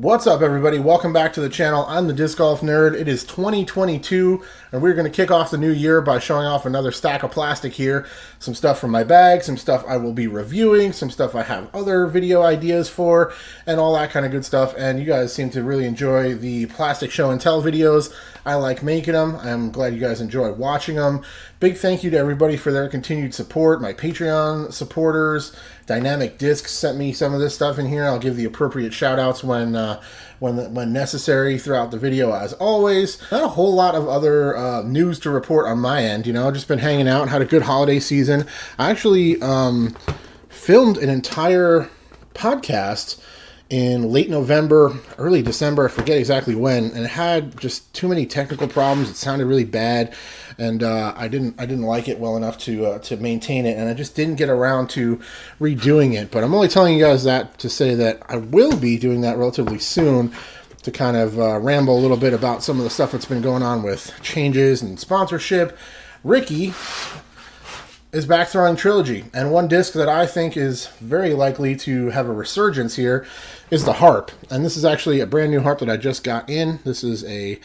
What's up, everybody? Welcome back to the channel. I'm the Disc Golf Nerd. It is 2022, and we're going to kick off the new year by showing off another stack of plastic here. Some stuff from my bag, some stuff I will be reviewing, some stuff I have other video ideas for, and all that kind of good stuff. And you guys seem to really enjoy the plastic show and tell videos. I like making them. I'm glad you guys enjoy watching them. Big thank you to everybody for their continued support. My Patreon supporters, Dynamic Discs sent me some of this stuff in here. I'll give the appropriate shout outs when necessary throughout the video, as always. Not a whole lot of other news to report on my end. You know, I've just been hanging out and had a good holiday season. I actually filmed an entire podcast in late November, early December, I forget exactly when, and it had just too many technical problems. It sounded really bad, and I didn't like it well enough to maintain it, and I just didn't get around to redoing it. But I'm only telling you guys that to say that I will be doing that relatively soon, to kind of ramble a little bit about some of the stuff that's been going on with changes and sponsorship. Ricky is back throwing Trilogy, and one disc that I think is very likely to have a resurgence here is the harp. And this is actually a brand new harp that I just got in. This is a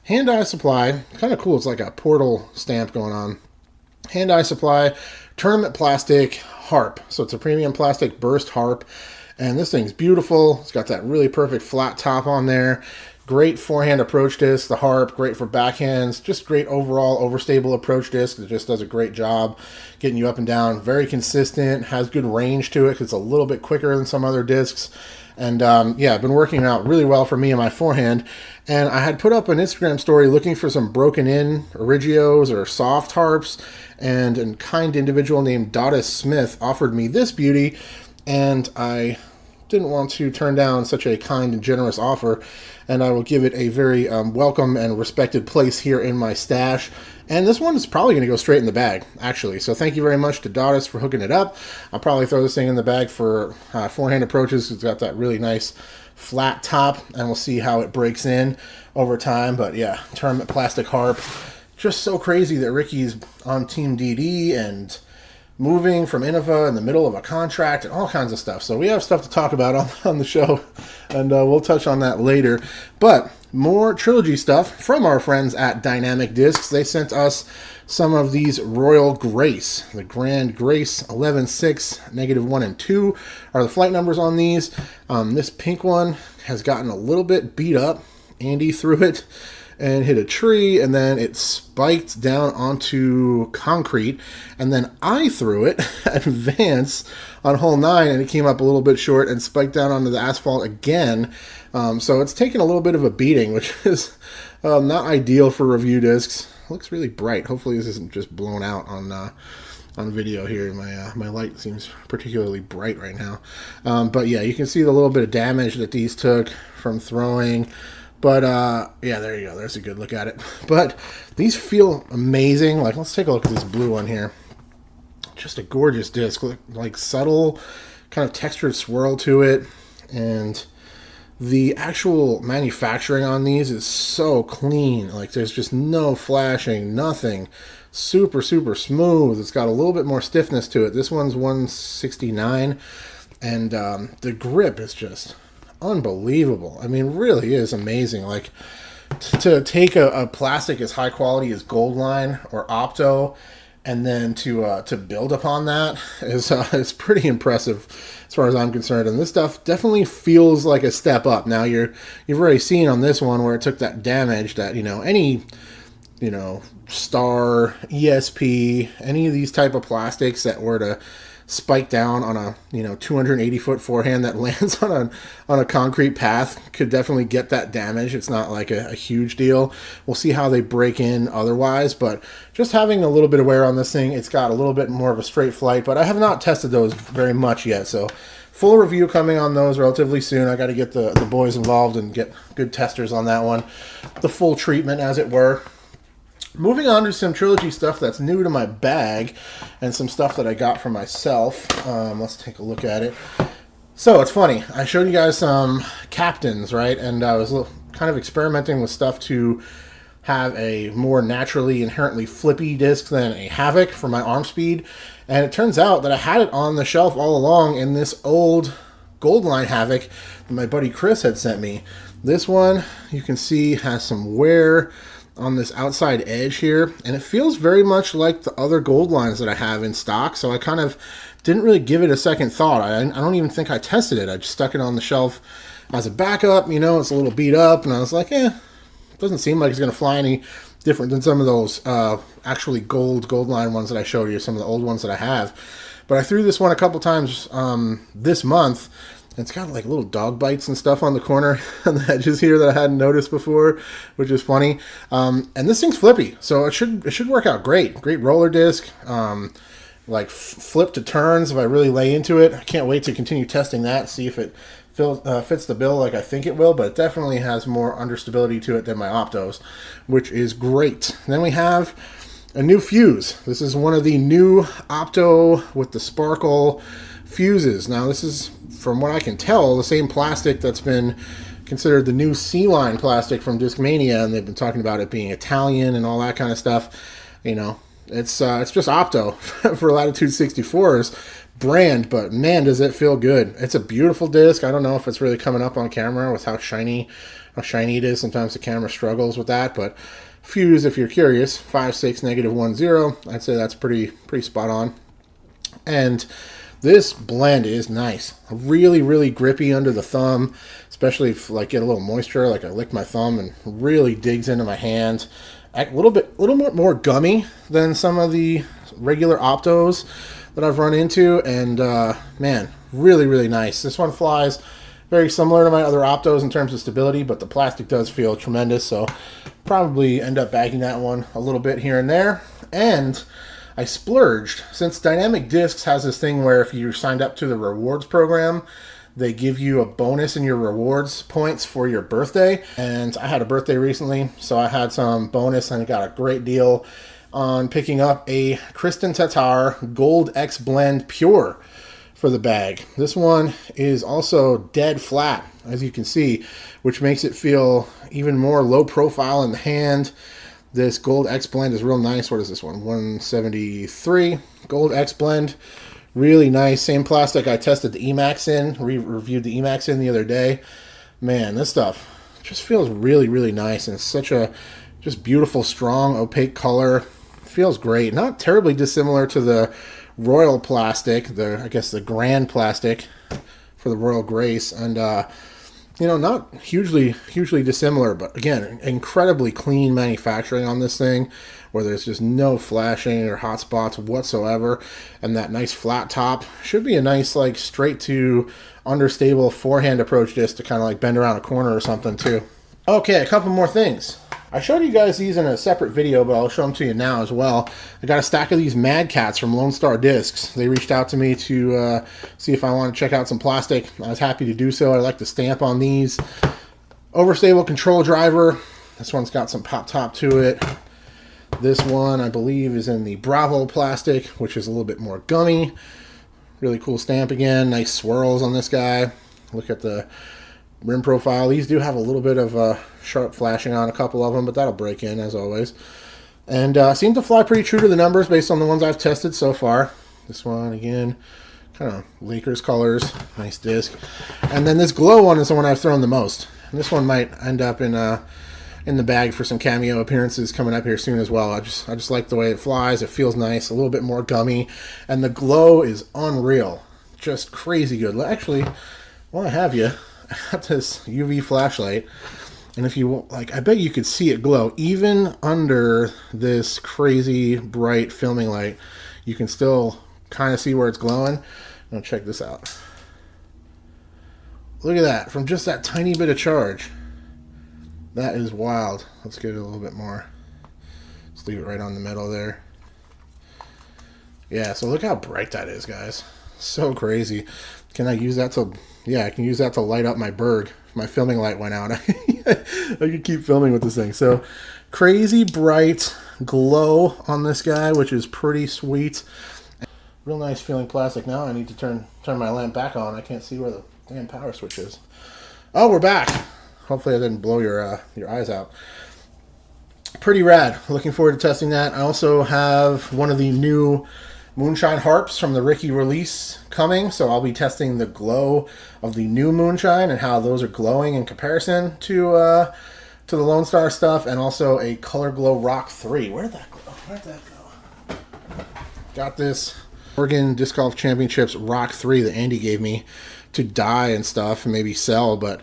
Hand-Eye Supply, kind of cool. It's like a portal stamp going on. Hand-Eye Supply tournament plastic harp. So it's a premium plastic burst harp, and this thing's beautiful. It's got that really perfect flat top on there. Great forehand approach disc, the harp, great for backhands, just great overall overstable approach disc. It just does a great job getting you up and down. Very consistent, has good range to it because it's a little bit quicker than some other discs. And yeah, been working out really well for me and my forehand. And I had put up an Instagram story looking for some broken in Origios or soft harps, and a kind individual named Dottis Smith offered me this beauty, and I didn't want to turn down such a kind and generous offer, and I will give it a very welcome and respected place here in my stash. And this one is probably going to go straight in the bag, actually. So thank you very much to Dottis for hooking it up. I'll probably throw this thing in the bag for forehand approaches. It's got that really nice flat top, and we'll see how it breaks in over time. But yeah, tournament plastic harp. Just so crazy that Ricky's on Team DD and moving from Innova in the middle of a contract and all kinds of stuff. So we have stuff to talk about on the show, and we'll touch on that later. But more Trilogy stuff from our friends at Dynamic Discs. They sent us some of these Royal Grace. The Grand Grace 11.6, -1 and 2 are the flight numbers on these. This pink one has gotten a little bit beat up. Andy threw it and hit a tree, and then it spiked down onto concrete, and then I threw it at Vance on hole 9, and it came up a little bit short and spiked down onto the asphalt again. So it's taken a little bit of a beating, which is not ideal for review discs. It looks really bright. Hopefully this isn't just blown out on video here. My light seems particularly bright right now. But yeah, you can see the little bit of damage that these took from throwing. But, yeah, there you go. There's a good look at it. But these feel amazing. Like, let's take a look at this blue one here. Just a gorgeous disc. Like, subtle, kind of textured swirl to it. And the actual manufacturing on these is so clean. Like, there's just no flashing, nothing. Super, super smooth. It's got a little bit more stiffness to it. This one's 169. And the grip is just unbelievable. I mean, really is amazing. Like, to take a plastic as high quality as Goldline or Opto, and then to build upon that is pretty impressive as far as I'm concerned. And this stuff definitely feels like a step up. Now you've already seen on this one where it took that damage that, any Star, ESP, any of these type of plastics that were to spike down on a 280-foot forehand that lands on a concrete path could definitely get that damage. It's not like a huge deal. We'll see how they break in otherwise, but just having a little bit of wear on this thing, it's got a little bit more of a straight flight, but I have not tested those very much yet, so full review coming on those relatively soon. I got to get the boys involved and get good testers on that one. The full treatment, as it were. Moving on to some Trilogy stuff that's new to my bag, and some stuff that I got for myself. Let's take a look at it. So it's funny. I showed you guys some captains, right? And I was kind of experimenting with stuff to have a more naturally, inherently flippy disc than a Havoc for my arm speed. And it turns out that I had it on the shelf all along in this old Goldline Havoc that my buddy Chris had sent me. This one, you can see, has some wear on this outside edge here, and it feels very much like the other gold lines that I have in stock, so I kind of didn't really give it a second thought. I don't even think I tested it. I just stuck it on the shelf as a backup. You know, it's a little beat up, and I was like, it doesn't seem like it's going to fly any different than some of those actually gold line ones that I showed you, some of the old ones that I have. But I threw this one a couple times this month. It's got like little dog bites and stuff on the corner on the edges here that I hadn't noticed before, which is funny. And this thing's flippy, so it should work out great. Great roller disc, like flip to turns if I really lay into it. I can't wait to continue testing that, see if it fits the bill like I think it will, but it definitely has more understability to it than my Optos, which is great. Then we have a new fuse. This is one of the new Opto with the sparkle fuses. Now this is, from what I can tell, the same plastic that's been considered the new C-line plastic from Discmania, and they've been talking about it being Italian and all that kind of stuff. You know, it's just Opto for Latitude 64's brand, but man, does it feel good. It's a beautiful disc. I don't know if it's really coming up on camera with how shiny it is. Sometimes the camera struggles with that, but fuse, if you're curious, 5.6 -1.0. I'd say that's pretty spot on. And this blend is nice. Really, really grippy under the thumb, especially if like get a little moisture, like I lick my thumb and really digs into my hand. A little bit more gummy than some of the regular Optos that I've run into, and man, really, really nice. This one flies very similar to my other Optos in terms of stability, but the plastic does feel tremendous, so probably end up bagging that one a little bit here and there. And I splurged, since Dynamic Discs has this thing where if you signed up to the rewards program, they give you a bonus in your rewards points for your birthday. And I had a birthday recently, so I had some bonus and got a great deal on picking up a Kristin Tattar Gold X Blend Pure for the bag. This one is also dead flat, as you can see, which makes it feel even more low profile in the hand. This Gold X Blend is real nice. What is this one? 173 Gold X Blend. Really nice. Same plastic I tested the Emax in. Reviewed the Emax in the other day. Man, this stuff just feels really, really nice. And it's such a just beautiful, strong, opaque color. Feels great. Not terribly dissimilar to the Royal plastic. I guess the Grand plastic for the Royal Grace. And you know, not hugely dissimilar, but again, incredibly clean manufacturing on this thing, where there's just no flashing or hot spots whatsoever, and that nice flat top should be a nice, like, straight to understable forehand approach disc to kind of like bend around a corner or something too. Okay, a couple more things. I showed you guys these in a separate video, but I'll show them to you now as well. I got a stack of these Mad Cats from Lone Star Discs. They reached out to me to see if I want to check out some plastic. I was happy to do so. I like the stamp on these. Overstable control driver. This one's got some pop top to it. This one, I believe, is in the Bravo plastic, which is a little bit more gummy. Really cool stamp again. Nice swirls on this guy. Look at the rim profile. These do have a little bit of sharp flashing on a couple of them, but that'll break in as always. And seem to fly pretty true to the numbers based on the ones I've tested so far. This one, again, kind of Lakers colors. Nice disc. And then this glow one is the one I've thrown the most. And this one might end up in the bag for some cameo appearances coming up here soon as well. I just like the way it flies. It feels nice, a little bit more gummy. And the glow is unreal. Just crazy good. Actually, while I have you, I got this UV flashlight, and if you like, I bet you could see it glow even under this crazy bright filming light. You can still kind of see where it's glowing. Now check this out. Look at that, from just that tiny bit of charge. That is wild. Let's get it a little bit more. Let's leave it right on the middle there. Yeah, so look how bright that is, guys. So crazy. Can I use that to... Yeah, I can use that to light up my Berg. If my filming light went out, I could keep filming with this thing. So, crazy bright glow on this guy, which is pretty sweet. Real nice feeling plastic. Now I need to turn my lamp back on. I can't see where the damn power switch is. Oh, we're back. Hopefully I didn't blow your eyes out. Pretty rad. Looking forward to testing that. I also have one of the new Moonshine Harps from the Ricky release coming, so I'll be testing the glow of the new Moonshine and how those are glowing in comparison to the Lone Star stuff, and also a Color Glow Rock 3. Where'd that go? Where'd that go? Got this Oregon Disc Golf Championships Rock 3 that Andy gave me to dye and stuff and maybe sell, but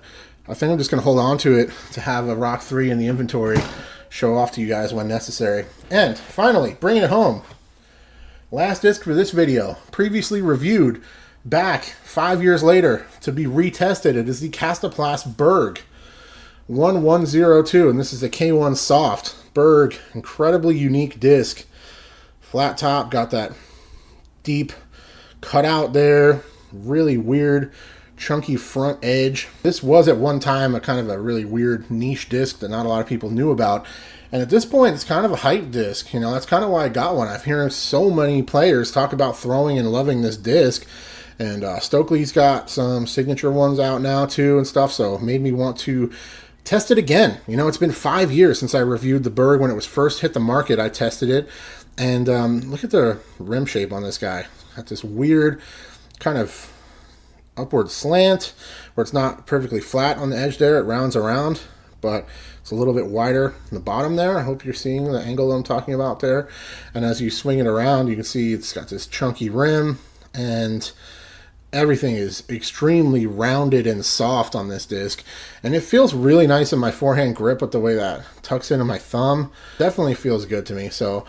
I think I'm just going to hold on to it to have a Rock 3 in the inventory, show off to you guys when necessary. And finally, bringing it home. Last disc for this video, previously reviewed back 5 years later to be retested. It is the Kastaplast Berg 1102, and this is a K1 Soft Berg, incredibly unique disc. Flat top, got that deep cutout there, really weird chunky front edge. This was at one time a kind of a really weird niche disc that not a lot of people knew about. And at this point, it's kind of a hype disc. You know, that's kind of why I got one. I've heard so many players talk about throwing and loving this disc. And Stokely's got some signature ones out now too and stuff, so it made me want to test it again. You know, it's been 5 years since I reviewed the Berg. When it was first hit the market, I tested it. And look at the rim shape on this guy. Got this weird kind of upward slant where it's not perfectly flat on the edge there. It rounds around, but it's a little bit wider in the bottom there. I hope you're seeing the angle I'm talking about there. And as you swing it around, you can see it's got this chunky rim, and everything is extremely rounded and soft on this disc. And it feels really nice in my forehand grip with the way that tucks into my thumb. Definitely feels good to me. So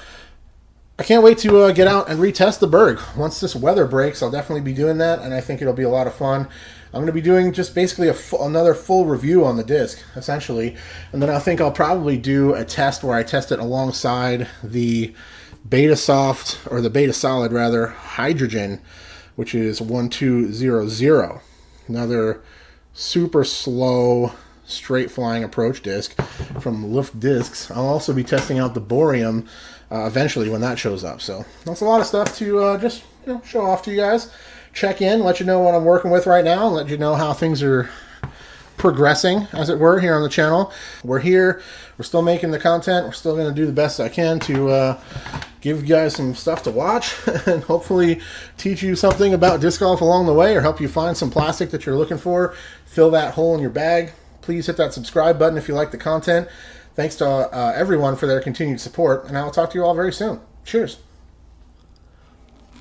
I can't wait to get out and retest the Berg. Once this weather breaks, I'll definitely be doing that, and I think it'll be a lot of fun. I'm going to be doing just basically another full review on the disc, essentially. And then I think I'll probably do a test where I test it alongside the Beta Soft, or the Beta Solid rather, Hydrogen, which is 1200. Another super slow, straight flying approach disc from Luft Discs. I'll also be testing out the Boreum eventually when that shows up. So that's a lot of stuff to just show off to you guys. Check in, let you know what I'm working with right now, and let you know how things are progressing, as it were, here on the channel. We're here, we're still making the content, we're still going to do the best I can to give you guys some stuff to watch and hopefully teach you something about disc golf along the way, or help you find some plastic that you're looking for, fill that hole in your bag. Please hit that subscribe button if you like the content. Thanks to everyone for their continued support, and I will talk to you all very soon. Cheers.